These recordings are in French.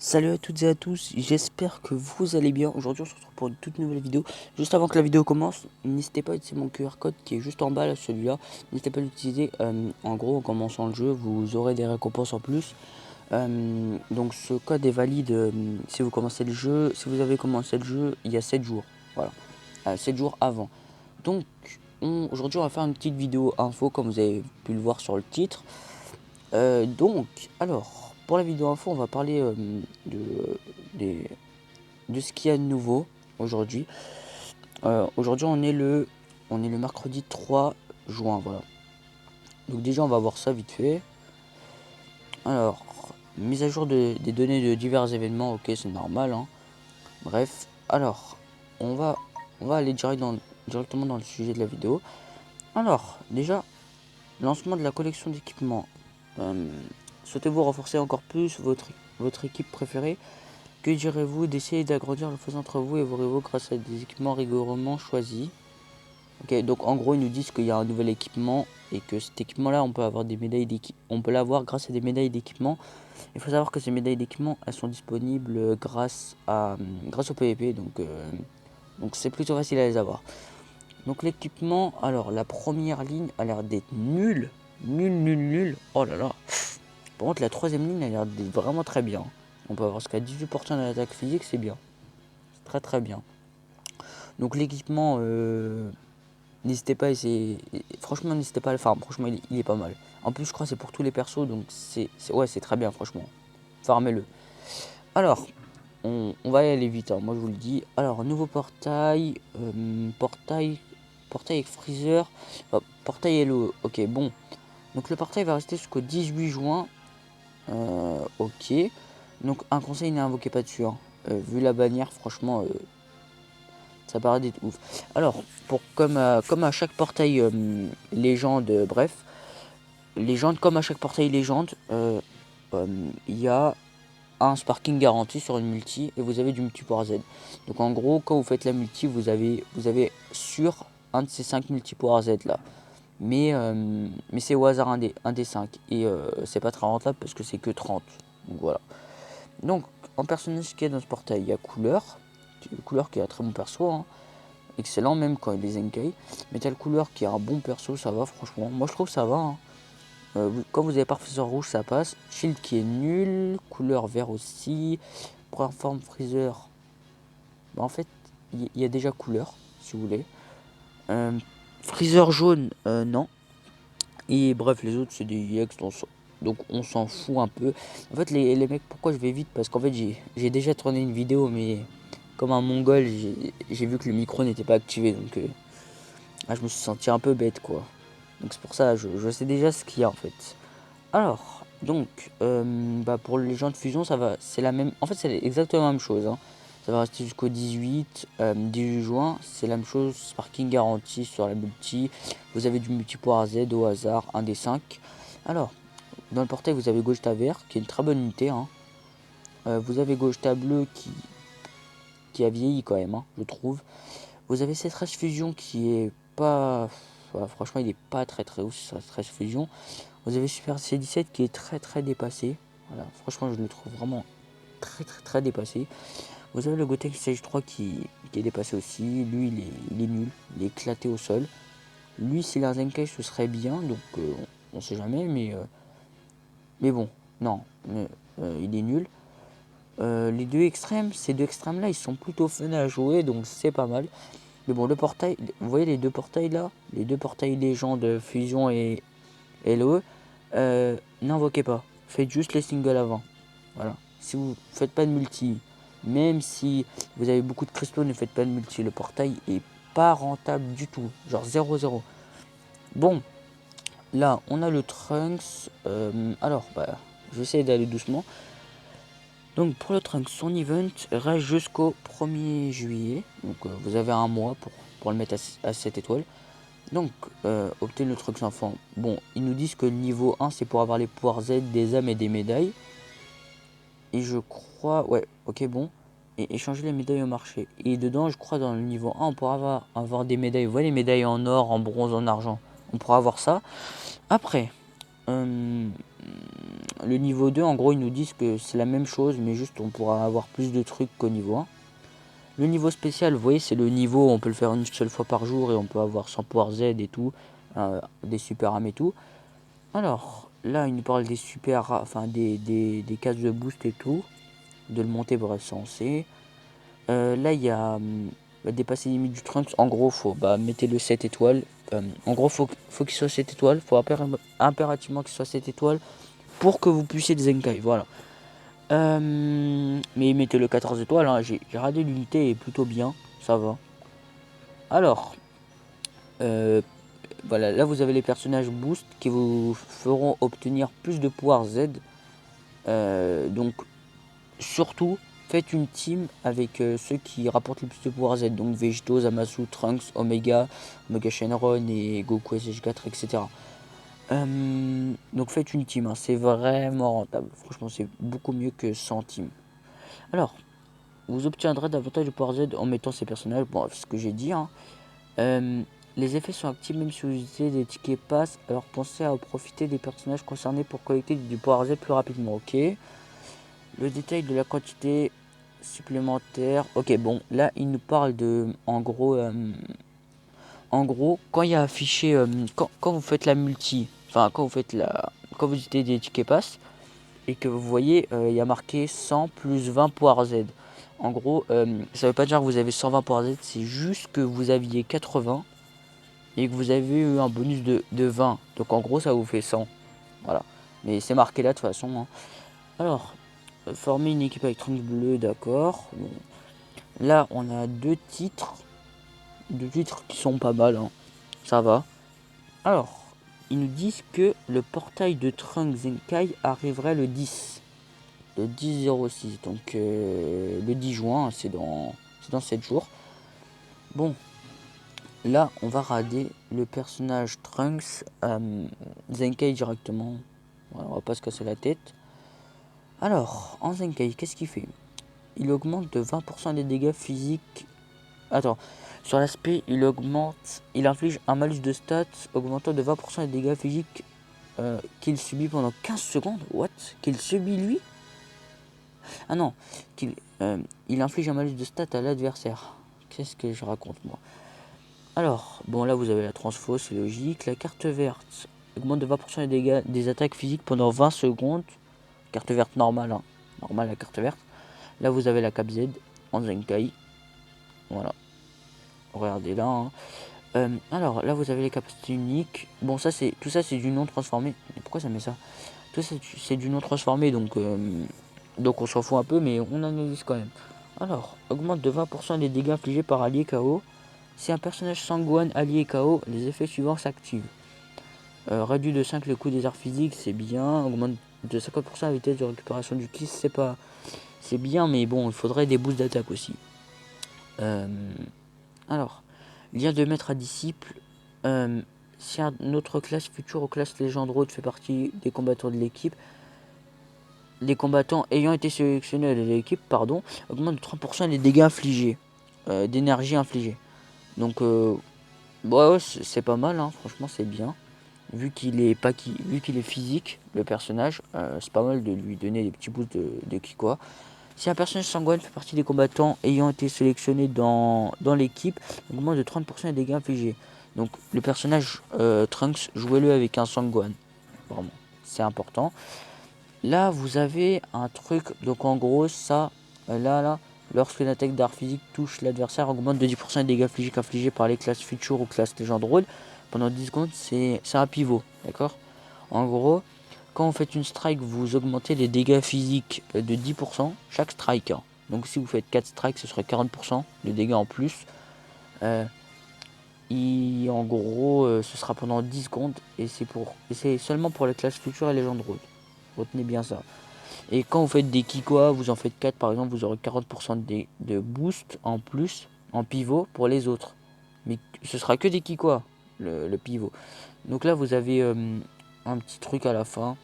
Salut à toutes et à tous, j'espère que vous allez bien. Aujourd'hui on se retrouve pour une toute nouvelle vidéo. Juste avant que la vidéo commence, n'hésitez pas à utiliser mon QR code qui est juste en bas là, celui-là. N'hésitez pas à l'utiliser. En gros, en commençant le jeu, vous aurez des récompenses en plus. Donc ce code est valide si vous commencez le jeu. Si vous avez commencé le jeu il y a 7 jours. Voilà. 7 jours avant. Donc aujourd'hui on va faire une petite vidéo info comme vous avez pu le voir sur le titre. Alors, pour la vidéo info, on va parler de, des- de ce qu'il y a de nouveau aujourd'hui. Aujourd'hui, on est le mercredi 3 juin, voilà. Donc déjà, on va voir ça vite fait. Alors, mise à jour des données de divers événements, ok, c'est normal, hein. Bref, alors, on va, on va aller directement dans le sujet de la vidéo. Alors, déjà, lancement de la collection d'équipements. Euh, Souhaitez-vous renforcer encore plus votre équipe préférée? Que direz-vous d'essayer d'agrandir le fossé entre vous et vos rivaux grâce à des équipements rigoureusement choisis? Ok, donc en gros ils nous disent qu'il y a un nouvel équipement et que cet équipement là on peut avoir des médailles d'équipement. On peut l'avoir grâce à des médailles d'équipement. Il faut savoir que ces médailles d'équipement elles sont disponibles grâce au PVP, donc c'est plutôt facile à les avoir. Donc l'équipement, alors la première ligne a l'air d'être nulle. Nulle. Oh là là. Par contre la troisième ligne a l'air d'être vraiment très bien. On peut avoir jusqu'à 18% de l'attaque physique, c'est bien. C'est très bien. Donc l'équipement, n'hésitez pas à essayer. Franchement, n'hésitez pas à le faire. Franchement, il est pas mal. En plus, je crois que c'est pour tous les persos, donc ouais, c'est très bien, franchement. Farmez-le. Alors, on va y aller vite, hein, moi je vous le dis. Alors, nouveau portail. Portail avec Freezer. Portail Hello. Ok, bon. Donc le portail va rester jusqu'au 18 juin. Ok. Donc un conseil, n'invoquez pas dessus, hein. Vu la bannière, franchement, ça paraît d'être ouf. Alors, comme à chaque portail légende, bref, légende, comme à chaque portail légende, il y a un sparking garanti sur une multi et vous avez du multi power Z. Donc en gros, quand vous faites la multi, vous avez sur un de ces 5 multi power Z là. Mais c'est au hasard un des 5. Et c'est pas très rentable parce que c'est que 30. Donc voilà. Donc en personnage qui est dans ce portail, il y a Couleur qui est un très bon perso, hein. Excellent même quand il est Zenkai. Metal Couleur qui est un bon perso, ça va franchement. Moi je trouve que ça va, hein. Quand vous avez Professeur Rouge, ça passe. Shield qui est nul. Couleur vert aussi. Première forme Freezer. Bah, en fait, il y a déjà Couleur, si vous voulez. Freezer jaune, non. Et bref, les autres, c'est des EX. Donc on s'en fout un peu. En fait, les mecs, pourquoi je vais vite? Parce qu'en fait, j'ai déjà tourné une vidéo, mais comme un mongol, j'ai vu que le micro n'était pas activé. Donc je me suis senti un peu bête, quoi. Donc c'est pour ça, je sais déjà ce qu'il y a, en fait. Alors, donc, pour les gens de fusion, ça va, c'est la même. En fait, c'est exactement la même chose, hein. Ça va rester jusqu'au 18 juin. C'est la même chose. Sparking garanti sur la multi. Vous avez du multi power Z au hasard, un des 5. Alors, dans le portail, vous avez Gogeta vert, qui est une très bonne unité, hein. Vous avez Gogeta bleu qui a vieilli quand même, hein, je trouve. Vous avez cette Race Fusion qui est pas. Voilà, franchement, il est pas très ouf, cette Race Fusion. Vous avez Super C17 qui est très dépassé. Voilà, franchement, je le trouve vraiment très dépassé. Vous avez le Goten Stage 3 qui est dépassé aussi. Lui, il est nul. Il est éclaté au sol. Lui, si la Zenkai, ce serait bien. Donc, on sait jamais. Mais bon, non. Il est nul. Les deux extrêmes, ces deux extrêmes là, ils sont plutôt fun à jouer. Donc, c'est pas mal. Mais bon, le portail, vous voyez les deux portails là? Les deux portails légende, fusion et LOE. N'invoquez pas. Faites juste les singles avant. Voilà. Si vous faites pas de multi, même si vous avez beaucoup de cristaux, ne faites pas de multi. Le portail est pas rentable du tout. Genre 0-0. Bon, là, on a le Trunks. Je vais essayer d'aller doucement. Donc, pour le Trunks, son event reste jusqu'au 1er juillet. Donc, vous avez un mois pour le mettre à 7 étoiles. Donc, obtenez le Trunks enfant. Bon, ils nous disent que le niveau 1, c'est pour avoir les pouvoirs Z, des âmes et des médailles. Et je crois, ouais, ok, bon. Et échanger les médailles au marché. Et dedans, je crois, dans le niveau 1, on pourra avoir des médailles. Vous voyez, les médailles en or, en bronze, en argent. On pourra avoir ça. Après, euh, le niveau 2, en gros, ils nous disent que c'est la même chose, mais juste on pourra avoir plus de trucs qu'au niveau 1. Le niveau spécial, vous voyez, c'est le niveau où on peut le faire une seule fois par jour et on peut avoir 100 pouvoirs Z et tout, des super âmes et tout. Alors, là, il nous parle des super, enfin des cases de boost et tout, de le monter, bref, ça on sait. Là, il y a dépasser les limites du Trunks. En gros, faut mettez le 7 étoiles. En gros, faut qu'il soit 7 étoiles. Faut impérativement qu'il soit 7 étoiles pour que vous puissiez le Zenkai. Voilà. Mais mettez le 14 étoiles. Hein. J'ai regardé l'unité est plutôt bien. Ça va. Alors, voilà. Là, vous avez les personnages boost qui vous feront obtenir plus de pouvoirs Z. Donc, surtout, faites une team avec ceux qui rapportent le plus de pouvoirs Z. Donc, Vegito, Zamasu, Trunks, Omega, Omega Shenron et Goku SH4, etc. Donc faites une team, hein. C'est vraiment rentable. Franchement, c'est beaucoup mieux que 100 teams. Alors, vous obtiendrez davantage de pouvoir Z en mettant ces personnages. Bon, c'est ce que j'ai dit. Hein. Les effets sont actifs même si vous utilisez des tickets pass. Alors pensez à profiter des personnages concernés pour collecter du pouvoir Z plus rapidement. Ok. Le détail de la quantité supplémentaire. Ok, bon, là il nous parle de, en gros, quand il y a affiché, quand vous faites la multi, enfin quand vous utilisez des tickets pass et que vous voyez, il y a marqué 100 plus 20 pouvoirs Z. En gros, ça veut pas dire que vous avez 120 pouvoirs Z, c'est juste que vous aviez 80 et que vous avez eu un bonus de 20. Donc en gros, ça vous fait 100. Voilà. Mais c'est marqué là de toute façon. Hein. Alors, former une équipe avec Trunks bleu, d'accord. Bon. Là, on a deux titres qui sont pas mal. Hein. Ça va. Alors, ils nous disent que le portail de Trunks Zenkai arriverait le 10. Le 10-06, donc le 10 juin, c'est dans 7 jours. Bon, là, on va rader le personnage Trunks Zenkai directement. Voilà, on va pas se casser la tête. Alors, en Zenkai, qu'est-ce qu'il fait? Il augmente de 20% les dégâts physiques. Attends, sur l'aspect, il inflige un malus de stats augmentant de 20% les dégâts physiques qu'il subit pendant 15 secondes. What? Qu'il subit lui? Ah non, il inflige un malus de stats à l'adversaire. Qu'est-ce que je raconte moi? Alors, bon là vous avez la transfo, c'est logique. La carte verte augmente de 20% les dégâts des attaques physiques pendant 20 secondes. Carte verte normale, hein. Normale la carte verte. Là vous avez la cap Z en Zenkai. Voilà. Regardez là. Hein. Alors là vous avez les capacités uniques. Bon tout ça c'est du non transformé. Mais pourquoi ça met ça? Tout ça c'est du non transformé donc on s'en fout un peu mais on analyse quand même. Alors augmente de 20% les dégâts infligés par allié KO. Si un personnage sanguine allié KO, les effets suivants s'activent. Réduit de 5 le coût des arts physiques, c'est bien. Augmente de 50% la vitesse de récupération du ki, c'est bien mais bon il faudrait des boosts d'attaque aussi. Alors lien de maître à disciple. Si un autre classe future ou classe légende fait partie des combattants de l'équipe, les combattants ayant été sélectionnés de l'équipe, augmentent de 30% les dégâts infligés, d'énergie infligée. Donc, ouais, c'est pas mal, hein, franchement, c'est bien. Vu qu'il est physique, le personnage, c'est pas mal de lui donner des petits boosts de ki quoi. Si un personnage sanguin fait partie des combattants ayant été sélectionnés dans l'équipe, augmente de 30% les dégâts infligés. Donc le personnage Trunks, jouez-le avec un sanguin. Vraiment, c'est important. Là, vous avez un truc, donc en gros, ça, là, lorsque l'attaque d'art physique touche l'adversaire, augmente de 10% les dégâts physiques infligés par les classes Future ou classes Légende Road. Pendant 10 secondes, c'est un pivot, d'accord? En gros, quand vous faites une strike, vous augmentez les dégâts physiques de 10% chaque strike. Hein. Donc si vous faites 4 strikes, ce serait 40% de dégâts en plus. En gros, ce sera pendant 10 secondes et c'est seulement pour les classes Future et Légende Road. Retenez bien ça. Et quand vous faites des Kikoa, vous en faites 4 par exemple, vous aurez 40% de boost en plus, en pivot pour les autres. Mais ce sera que des Kikoa, le pivot. Donc là vous avez un petit truc à la fin.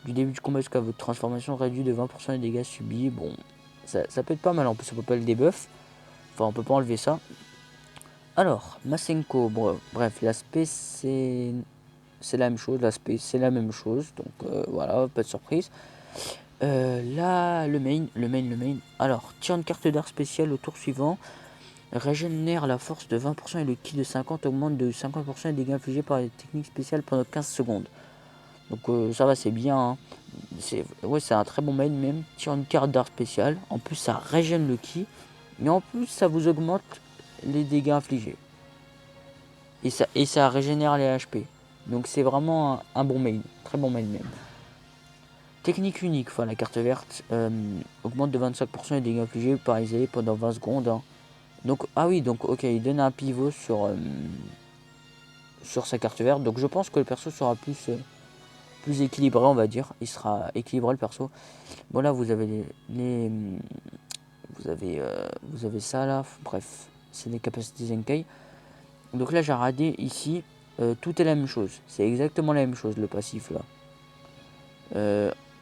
Du début du combat jusqu'à votre transformation, réduit de 20% les dégâts subis. Bon, ça peut être pas mal, en plus on peut pas le debuff. Enfin on peut pas enlever ça. Alors, Masenko, bon, bref, l'aspect c'est c'est la même chose, l'aspect c'est la même chose, donc voilà, pas de surprise. Là, le main. Alors, tire une carte d'art spéciale au tour suivant. Régénère la force de 20% et le ki de 50 augmente de 50% les dégâts infligés par les techniques spéciales pendant 15 secondes. Donc ça va, c'est bien. Hein. C'est un très bon main même. Tire une carte d'art spéciale. En plus, ça régène le ki. Mais en plus, ça vous augmente les dégâts infligés. Et ça régénère les HP. Donc c'est vraiment un bon main. Très bon main même. Technique unique, enfin la carte verte augmente de 25% les dégâts infligés par les alliés pendant 20 secondes. Hein. Donc, ah oui, donc ok, il donne un pivot sur sa carte verte. Donc je pense que le perso sera plus équilibré, on va dire. Il sera équilibré le perso. Bon là, vous avez vous avez ça là. Bref, c'est les capacités Zenkai. Donc là, j'ai regardé ici. Tout est la même chose. C'est exactement la même chose, le passif là.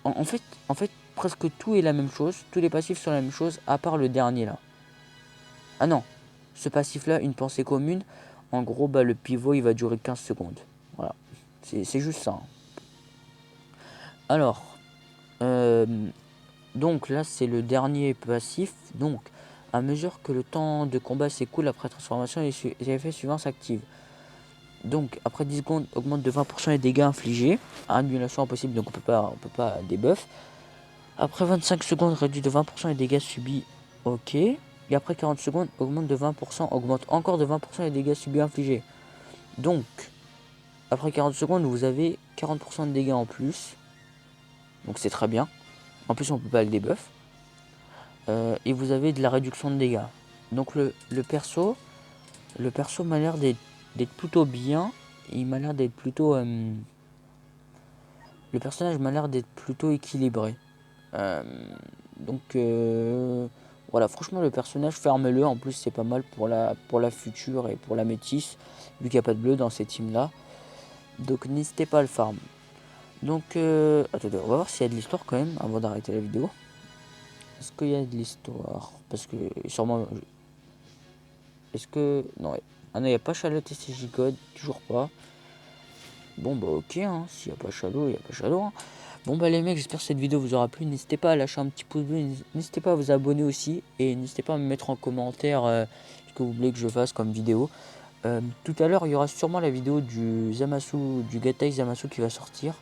En fait, presque tout est la même chose. Tous les passifs sont la même chose, à part le dernier là. Ah non, ce passif-là, une pensée commune, en gros, bah, le pivot, il va durer 15 secondes. Voilà, c'est juste ça. Hein. Alors, euh, donc là, c'est le dernier passif. Donc, à mesure que le temps de combat s'écoule après transformation, les effets suivants s'activent. Donc, après 10 secondes, augmente de 20% les dégâts infligés. Annulation impossible, donc on peut pas debuff. Après 25 secondes, réduit de 20% les dégâts subis. Ok. Et après 40 secondes, augmente de 20%, augmente encore de 20% les dégâts subis infligés. Donc, après 40 secondes, vous avez 40% de dégâts en plus. Donc c'est très bien. En plus, on peut pas le debuff. Et vous avez de la réduction de dégâts. Donc le perso m'a l'air d'être plutôt bien. Il m'a l'air d'être plutôt... le personnage m'a l'air d'être plutôt équilibré. Donc voilà, franchement le personnage, ferme-le. En plus c'est pas mal pour la future et pour la métisse, vu qu'il n'y a pas de bleu dans ces teams là. Donc n'hésitez pas à le farm. Donc attendez, on va voir s'il y a de l'histoire quand même avant d'arrêter la vidéo. Est-ce qu'il y a de l'histoire? Parce que sûrement... Est-ce que... Non, ah non, il n'y a pas Charlotte et CJ Code, toujours pas. Bon bah ok, hein. S'il n'y a pas Shadow, il n'y a pas Shadow. Hein. Bon bah les mecs, j'espère que cette vidéo vous aura plu. N'hésitez pas à lâcher un petit pouce bleu, n'hésitez pas à vous abonner aussi. Et n'hésitez pas à me mettre en commentaire ce que vous voulez que je fasse comme vidéo. Tout à l'heure, il y aura sûrement la vidéo du Zamasu, du Gatai Zamasu qui va sortir.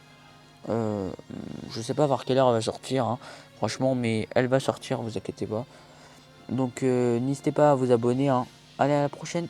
Je sais pas vers quelle heure elle va sortir, hein, franchement, mais elle va sortir, vous inquiétez pas. Donc n'hésitez pas à vous abonner. Hein. Allez, à la prochaine.